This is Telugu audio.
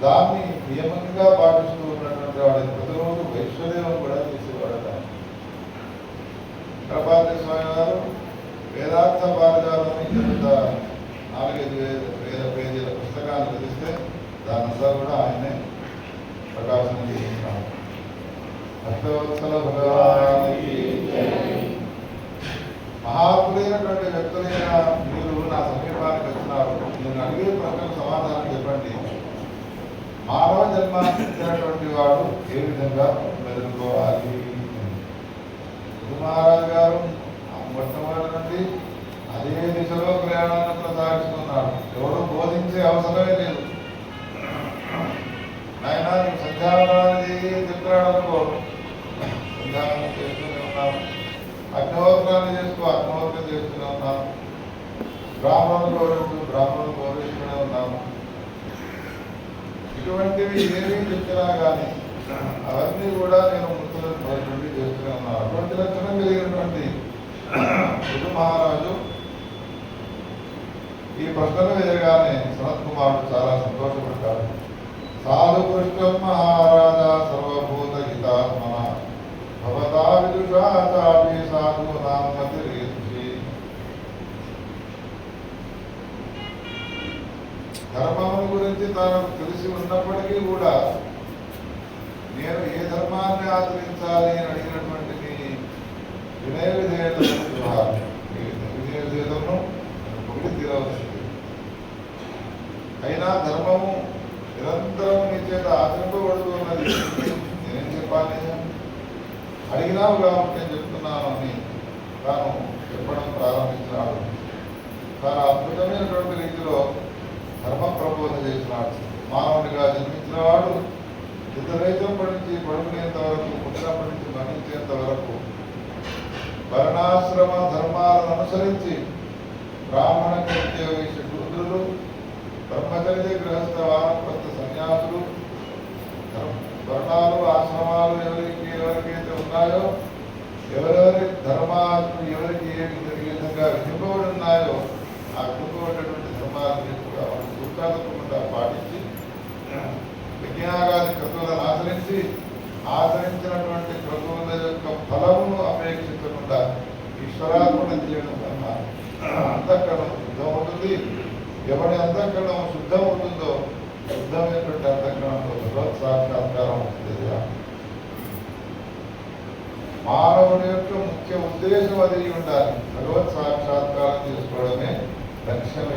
దాన్ని నియమంగా పాటిస్తూ ఉన్నటువంటి వాడి ప్రతిరోజు వైశ్వదేవం కూడా చేసేవాడట. ప్రభాతి స్వామి గారు వేదాంత పాఠశాలని ఇంత 4,5,000 పేజీల పుస్తకాన్ని చదివిస్తే దానంతా కూడా ఆయనే ప్రకాశనం చేస్తున్నాడు. భక్తవత్సల భగవానికి మహాత్ములైనటువంటి వ్యక్తులైన మీరు నా సమీపానికి వచ్చినారు. నేను అడిగే ప్రశ్నకు సమాధానం చెప్పండి. మానవ జన్మ ఇచ్చినటువంటి వాడు ఏ విధంగా మెదులుకోవాలి? మహారాజు గారు మొట్టమొదటి నుండి అదే దిశలో ప్రయాణాన్ని కొనసాగిస్తున్నాడు. ఎవరు బోధించే అవసరమే లేదు. ఆయన నువ్వు సంధ్యావనాన్ని చెప్పాడు అనుకో, సంధ్యావనం చేస్తూనే ఉన్నాను. అగ్నిహోత్రాన్ని చేసుకో, అగ్నిహోత్రం చేస్తూనే ఉన్నాను. బ్రాహ్మణులు గౌరవిస్తూనే ఉన్నాను. ఇటువంటివి ఏమీ చెప్పినా కానీ అవన్నీ కూడా నేను మృతులను నుండి చేస్తూనే ఉన్నాను. అటువంటి లక్షణం కలిగినటువంటి మృదు మహారాజు ఈ ప్రశ్నలు ఎదురుగానే సనత్ కుమారుడు చాలా సంతోషపడతాడు. సాధు పృష్టం మహారాజా సర్వభూత హితాత్మన భవతా విదుషాచాపి సాధు నామతి రేషి. ధర్మం గురించి తనకు తెలిసి ఉన్నప్పటికీ కూడా నేను ఏ ధర్మాన్ని ఆచరించాలి అని అడిగినటువంటి వినయ విధేయతను పొగిడి తీరవలసింది. అయినా ధర్మము నిరంతరం నీ చేత ఆచరింపబడుతున్నది. నేనేం చెప్పాలి? అడిగినావు కాబట్టి నేను చెప్తున్నాను అని తాను చెప్పడం ప్రారంభించినాడు. తాను అద్భుతమైనటువంటి రీతిలో ధర్మ ప్రబోధన చేసినాడు. మానవునిగా జన్మించిన వాడు యుద్ధరైతప్పటి నుంచి పడుకునేంత వరకు, పుట్టినప్పటి నుంచి మరణించేంత వరకు వర్ణాశ్రమ ధర్మాలను అనుసరించి బ్రాహ్మణ క్షత్రియ వైశ్య శూద్రులు, బ్రహ్మచర్య గృహస్థ వానప్రస్థ సన్యాసులు, వర్ణాలు ఆశ్రమాలు ఎవరికైతే ఉన్నాయో, ఎవరెవరి ధర్మాలు ఎవరికి ఏ విధంగా విధింపబడి ఉన్నాయో ఆ విధింపబడినటువంటి ధర్మాలని కూడా వాళ్ళు సూచాలకుండా పాటించి యజ్ఞాగాది క్రతువులను ఆచరించినటువంటి క్రతువుల యొక్క ఫలమును అపేక్షించకుండా ఈశ్వరార్పణ చేయడం వల్ల అంతఃకరణం శుద్ధం అవుతుంది. ఎవరి అంతఃకరణం శుద్ధం అవుతుందో శుద్ధమైనటువంటి అంతఃకరణంలో భగవత్ సాక్షాత్కారం అవుతుంది. మానవుని యొక్క ముఖ్య ఉద్దేశం అది ఉండాలి. భగవత్ సాక్షాత్కారం చేసుకోవడమే లక్ష్యం.